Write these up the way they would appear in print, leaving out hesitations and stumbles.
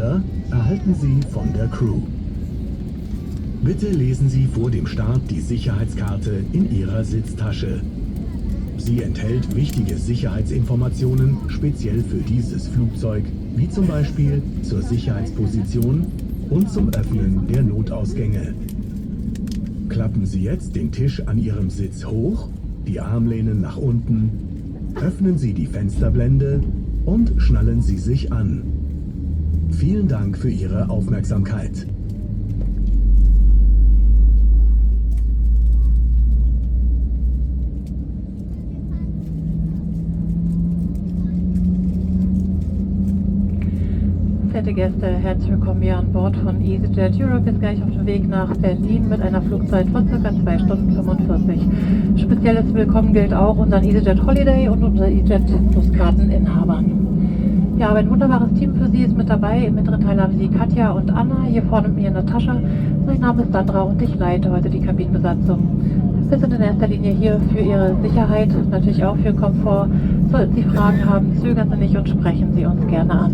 Kinder erhalten Sie von der Crew. Bitte lesen Sie vor dem Start die Sicherheitskarte in Ihrer Sitztasche. Sie enthält wichtige Sicherheitsinformationen speziell für dieses Flugzeug, wie zum Beispiel zur Sicherheitsposition und zum Öffnen der Notausgänge. Klappen Sie jetzt den Tisch an Ihrem Sitz hoch, die Armlehnen nach unten, öffnen Sie die Fensterblende und schnallen Sie sich an. Vielen Dank für Ihre Aufmerksamkeit. Verehrte Gäste, herzlich willkommen hier an Bord von EasyJet. Europe ist gleich auf dem Weg nach Berlin mit einer Flugzeit von ca. 2 Stunden 45. Spezielles Willkommen gilt auch unseren EasyJet Holiday und unseren EasyJet Pluskarteninhabern. Ja, ein wunderbares Team für Sie ist mit dabei. Im mittleren Teil haben Sie Katja und Anna, hier vorne mit mir Natascha. Mein Name ist Sandra und ich leite heute die Kabinenbesatzung. Wir sind in erster Linie hier für Ihre Sicherheit, natürlich auch für Komfort. Sollten Sie Fragen haben, zögern Sie nicht und sprechen Sie uns gerne an.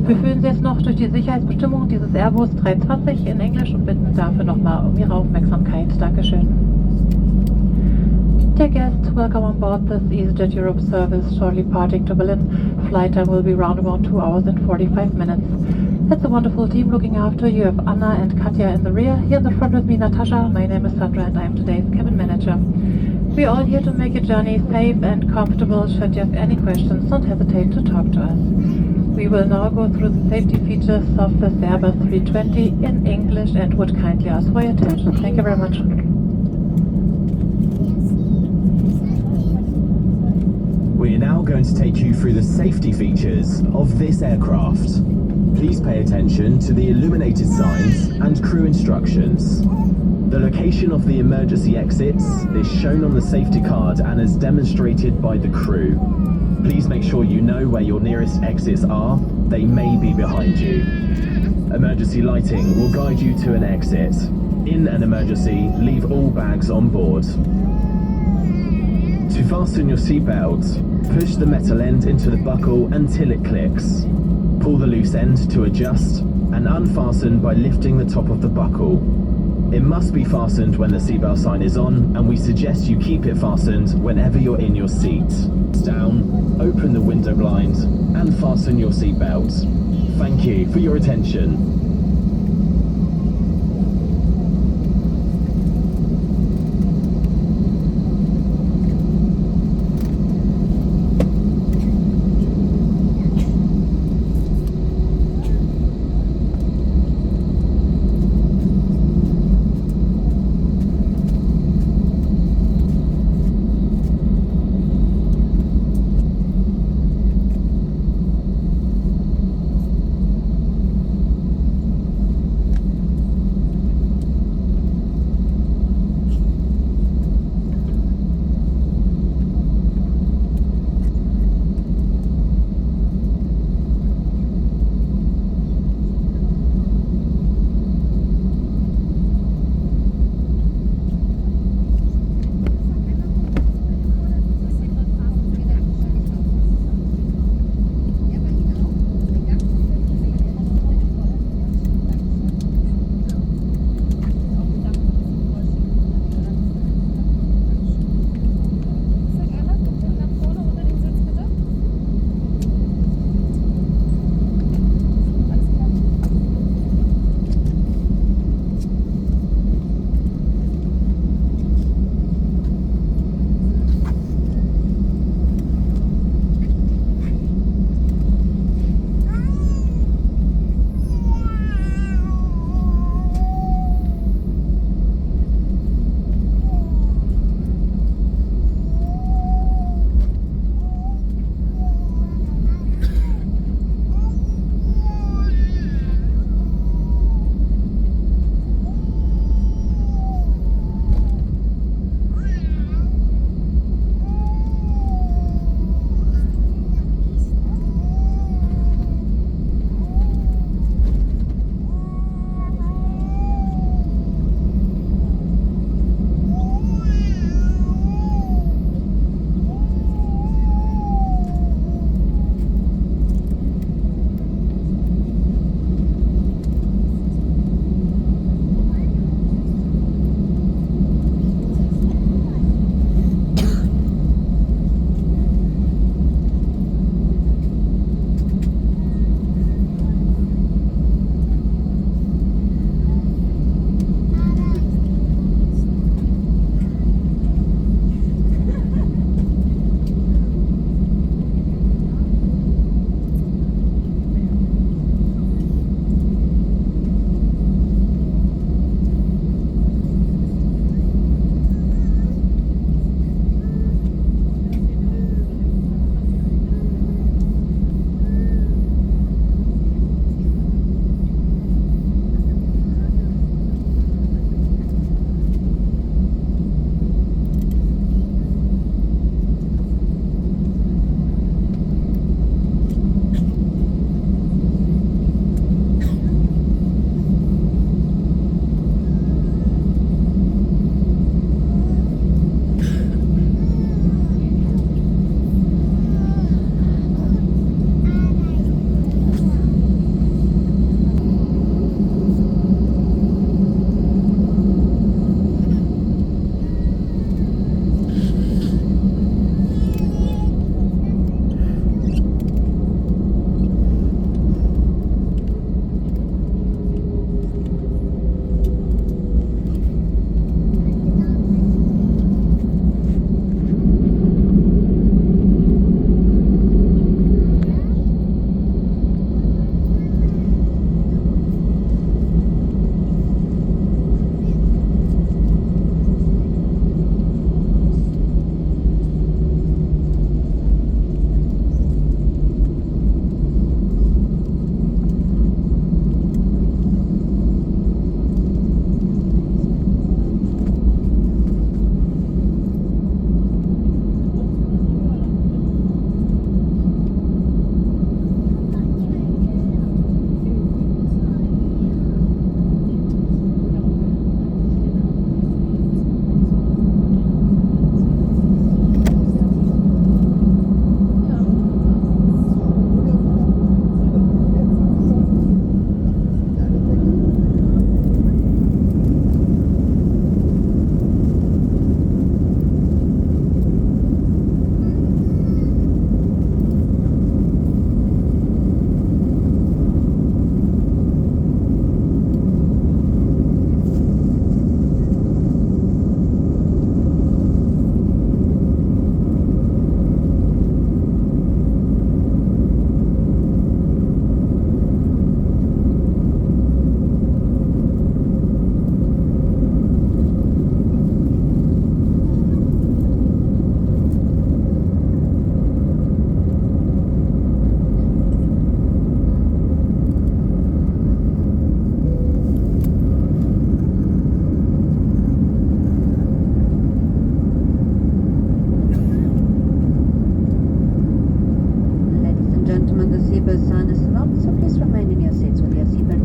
Wir führen Sie jetzt noch durch die Sicherheitsbestimmungen dieses Airbus 320 in Englisch und bitten dafür nochmal um Ihre Aufmerksamkeit. Dankeschön. Dear guests, welcome on board this EasyJet Europe service shortly parting to Berlin. Flight time will be around about 2 hours and 45 minutes. It's a wonderful team looking after you. You have Anna and Katja in the rear. Here in the front with me, Natasha. My name is Sandra and I am today's cabin manager. We are all here to make your journey safe and comfortable. Should you have any questions, don't hesitate to talk to us. We will now go through the safety features of this Airbus 320 in English and would kindly ask for your attention. Thank you very much. We are now going to take you through the safety features of this aircraft. Please pay attention to the illuminated signs and crew instructions. The location of the emergency exits is shown on the safety card and is demonstrated by the crew. Please make sure you know where your nearest exits are. They may be behind you. Emergency lighting will guide you to an exit. In an emergency, leave all bags on board. To fasten your seatbelt, push the metal end into the buckle until it clicks. Pull the loose end to adjust and unfasten by lifting the top of the buckle. It must be fastened when the seatbelt sign is on, and we suggest you keep it fastened whenever you're in your seat. Down, open the window blind and fasten your seatbelt. Thank you for your attention.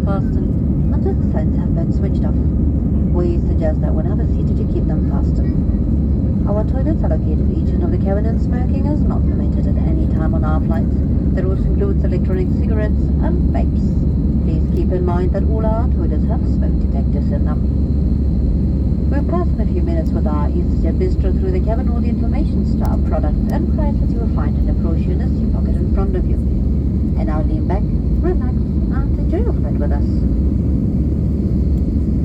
fasten until the signs have been switched off. We suggest that whenever seated you keep them fastened. Our toilets are located each end of the cabin and smoking is not permitted at any time on our flights. That also includes electronic cigarettes and vapes. Please keep in mind that all our toilets have smoke detectors in them. We'll pass in a few minutes with our EasyJet bistro through the cabin. All the information to our products and prices you will find in the brochure in the seat pocket in front of you. And now lean back, relax and enjoy your flight with us.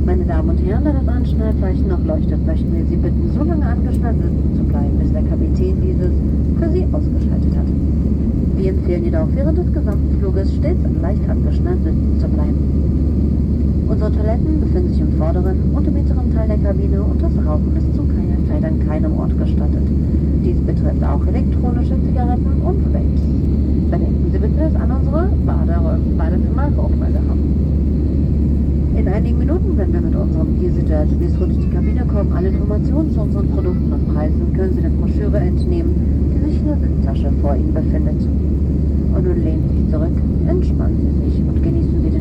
Meine Damen und Herren, da das Anschnallzeichen noch leuchtet, möchten wir Sie bitten, so lange angeschnallt sitzen zu bleiben, bis der Kapitän dieses für Sie ausgeschaltet hat. Wir empfehlen jedoch während des gesamten Fluges stets leicht angeschnallt sitzen zu bleiben. Unsere Toiletten befinden sich im vorderen und im mittleren Teil der Kabine und das Rauchen ist zu keiner Zeit an keinem Ort gestattet. Dies betrifft auch elektronische Zigaretten und Vapes. Bedenken Sie bitte, dass an unsere Badezimmer Rauchmelder haben. In einigen Minuten, wenn wir mit unserem EasyJet Bistro durch die Kabine kommen, alle Informationen zu unseren Produkten und Preisen können Sie der Broschüre entnehmen, die sich in der Sitztasche vor Ihnen befindet. Und nun lehnen Sie sich zurück, entspannen Sie sich und genießen Sie den